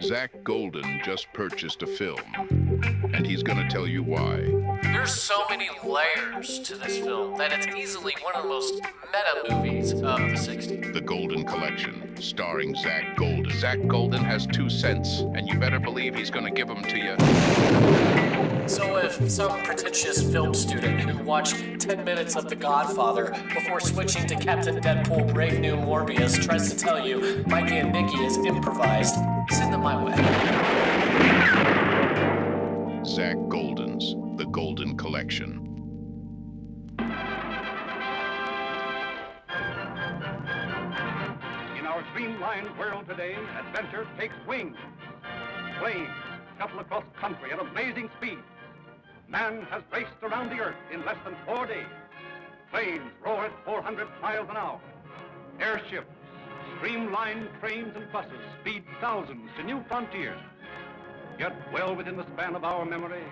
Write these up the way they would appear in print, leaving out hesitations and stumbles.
Zach Golden just purchased a film, and he's gonna tell you why. There's so many layers to this film that it's easily one of the most meta movies of the 60s. The Golden Collection, starring Zach Golden. Zach Golden has 2 cents, and you better believe he's gonna give them to you. So if some pretentious film student who watched 10 minutes of The Godfather before switching to Captain Deadpool Brave New Morbius tries to tell you Mikey and Nicky is improvised, send them my way. Zach Golden's The Golden Collection. In our streamlined world today, adventure takes wings. Planes scuttle across country at amazing speed. Man has raced around the earth in less than 4 days. Planes roar at 400 miles an hour. Airships, streamlined trains and buses speed thousands to new frontiers. Yet well within the span of our memory,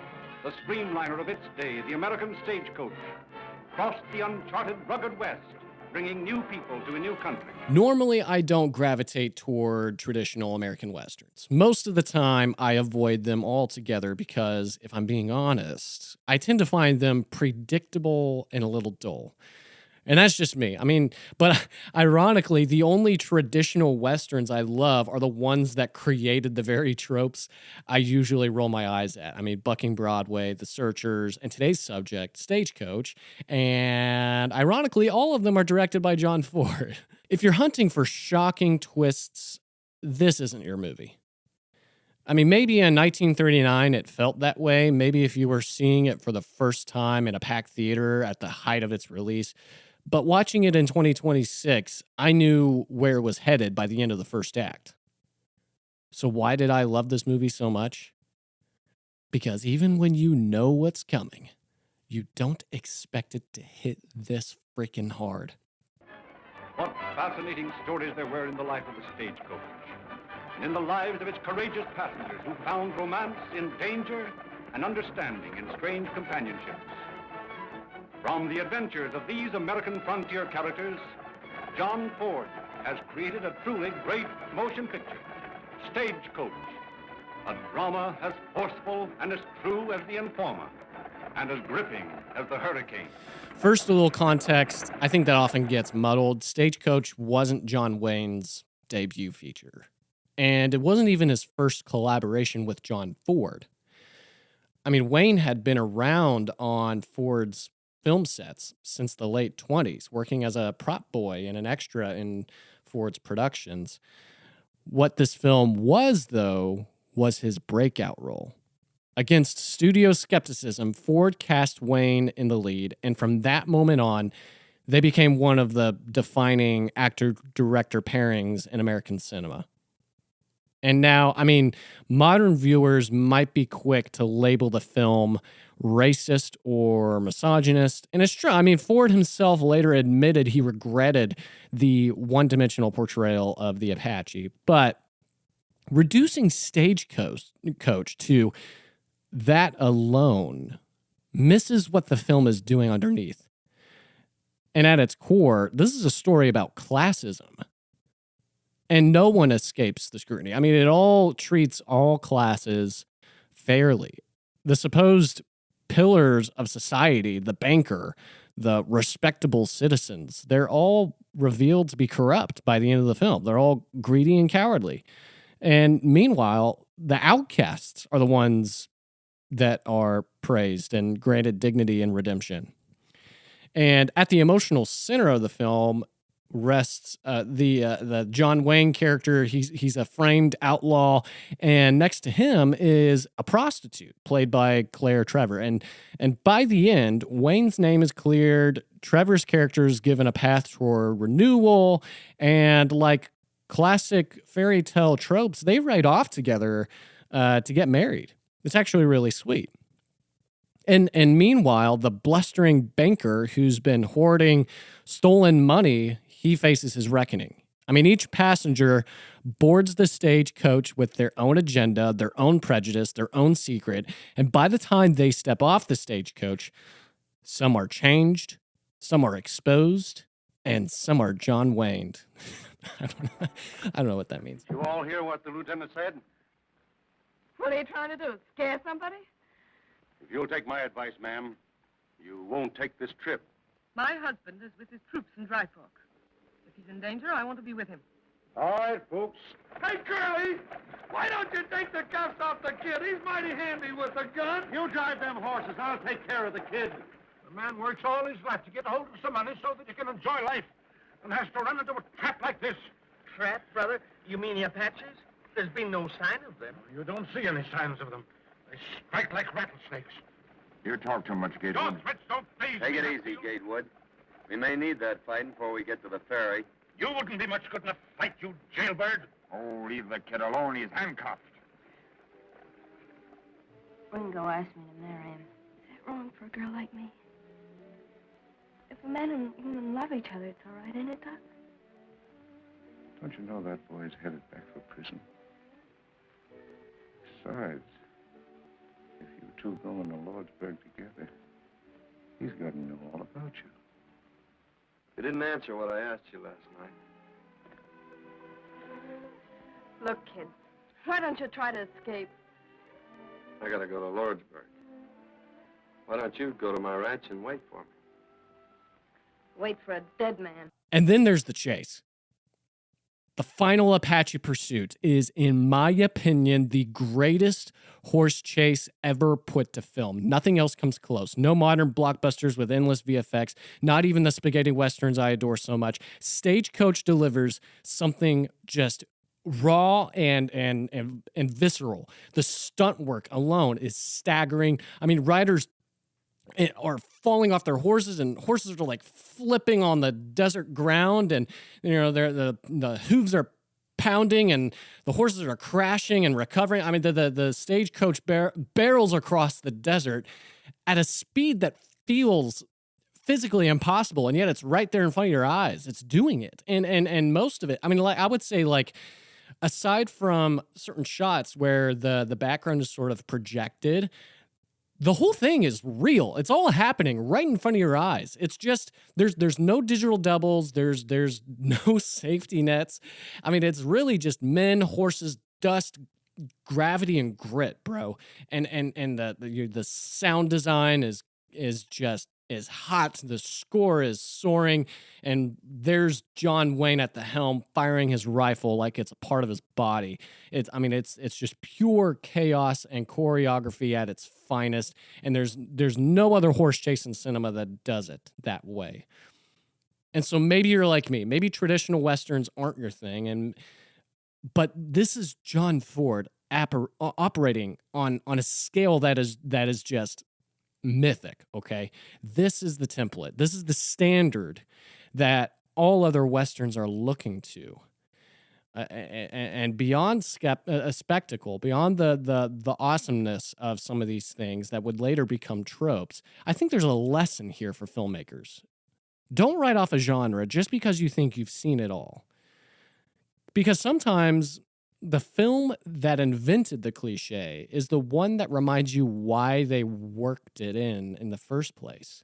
the streamliner of its day, the American Stagecoach, crossed the uncharted rugged West, bringing new people to a new country. Normally, I don't gravitate toward traditional American Westerns. Most of the time, I avoid them altogether because, if I'm being honest, I tend to find them predictable and a little dull. And that's just me. I mean, but ironically, the only traditional Westerns I love are the ones that created the very tropes I usually roll my eyes at. I mean, Bucking Broadway, The Searchers, and today's subject, Stagecoach. And ironically, all of them are directed by John Ford. If you're hunting for shocking twists, this isn't your movie. I mean, maybe in 1939 it felt that way. Maybe if you were seeing it for the first time in a packed theater at the height of its release. But watching it in 2026, I knew where it was headed by the end of the first act. So why did I love this movie so much? Because even when you know what's coming, you don't expect it to hit this freaking hard. What fascinating stories there were in the life of the Stagecoach, and in the lives of its courageous passengers who found romance in danger and understanding in strange companionships. From the adventures of these American frontier characters, John Ford has created a truly great motion picture, Stagecoach, a drama as forceful and as true as The Informer, and as gripping as The Hurricane. First, a little context. I think that often gets muddled. Stagecoach wasn't John Wayne's debut feature, and it wasn't even his first collaboration with John Ford. I mean, Wayne had been around on Ford's film sets since the late 20s, working as a prop boy and an extra in Ford's productions. What this film was, though, was his breakout role. Against studio skepticism, Ford cast Wayne in the lead, and from that moment on, they became one of the defining actor-director pairings in American cinema. And now, I mean, modern viewers might be quick to label the film racist or misogynist. And it's true. I mean, Ford himself later admitted he regretted the one-dimensional portrayal of the Apache. But reducing Stagecoach to that alone misses what the film is doing underneath. And at its core, this is a story about classism. And no one escapes the scrutiny. I mean, it all treats all classes fairly. The supposed pillars of society, the banker, the respectable citizens, they're all revealed to be corrupt by the end of the film. They're all greedy and cowardly. And meanwhile, the outcasts are the ones that are praised and granted dignity and redemption. And at the emotional center of the film rests the John Wayne character. He's a framed outlaw, and next to him is a prostitute played by Trevor. And by the end, Wayne's name is cleared. Trevor's character is given a path toward renewal, and like classic fairy tale tropes, they ride off together to get married. It's actually really sweet. And meanwhile, the blustering banker who's been hoarding stolen money, he faces his reckoning. I mean, each passenger boards the Stagecoach with their own agenda, their own prejudice, their own secret. And by the time they step off the Stagecoach, some are changed, some are exposed, and some are John Wayne. I don't know what that means. You all hear what the lieutenant said? What are you trying to do, scare somebody? If you'll take my advice, ma'am, you won't take this trip. My husband is with his troops in Dry Fork. If he's in danger, I want to be with him. All right, folks. Hey, Curly, why don't you take the cuffs off the kid? He's mighty handy with a gun. You drive them horses. I'll take care of the kid. The man works all his life to get a hold of some money so that he can enjoy life, and has to run into a trap like this. Trap, brother? You mean the Apaches? There's been no sign of them. You don't see any signs of them. They strike like rattlesnakes. You talk too much, Gatewood. Don't threats, don't please. Take it easy, Gatewood. We may need that fighting before we get to the ferry. You wouldn't be much good in a fight, you jailbird. Oh, leave the kid alone. He's handcuffed. Ringo asked me to marry him. Is that wrong for a girl like me? If a man and woman love each other, it's all right, ain't it, Doc? Don't you know that boy's headed back for prison? Besides, if you two go into Lordsburg together, he's got to know all about you. You didn't answer what I asked you last night. Look, kid, why don't you try to escape? I gotta go to Lordsburg. Why don't you go to my ranch and wait for me? Wait for a dead man. And then there's the chase. The final Apache pursuit is, in my opinion, the greatest horse chase ever put to film. Nothing else comes close. No modern blockbusters with endless VFX, not even the spaghetti westerns I adore so much. Stagecoach delivers something just raw and visceral. The stunt work alone is staggering. I mean, riders are falling off their horses, and horses are like flipping on the desert ground, and the hooves are pounding, and the horses are crashing and recovering. I mean, the stagecoach barrels across the desert at a speed that feels physically impossible, and yet it's right there in front of your eyes. It's doing it, and most of it. I mean, like I would say, like, aside from certain shots where the background is sort of projected, the whole thing is real. It's all happening right in front of your eyes. It's just there's no digital doubles. There's no safety nets. I mean, it's really just men, horses, dust, gravity, and grit, bro. And the sound design is hot. The score is soaring, and there's John Wayne at the helm firing his rifle like it's a part of his body. It's just pure chaos and choreography at its finest, and there's no other horse chase in cinema that does it that way. And so maybe you're like me. Maybe traditional westerns aren't your thing, but this is John Ford operating on a scale that is just mythic, okay? This is the template. This is the standard that all other westerns are looking to. And beyond a spectacle, beyond the awesomeness of some of these things that would later become tropes, I think there's a lesson here for filmmakers. Don't write off a genre just because you think you've seen it all. Because sometimes the film that invented the cliche is the one that reminds you why they worked it in the first place.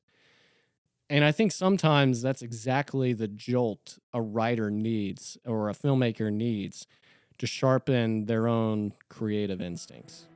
And I think sometimes that's exactly the jolt a writer needs or a filmmaker needs to sharpen their own creative instincts.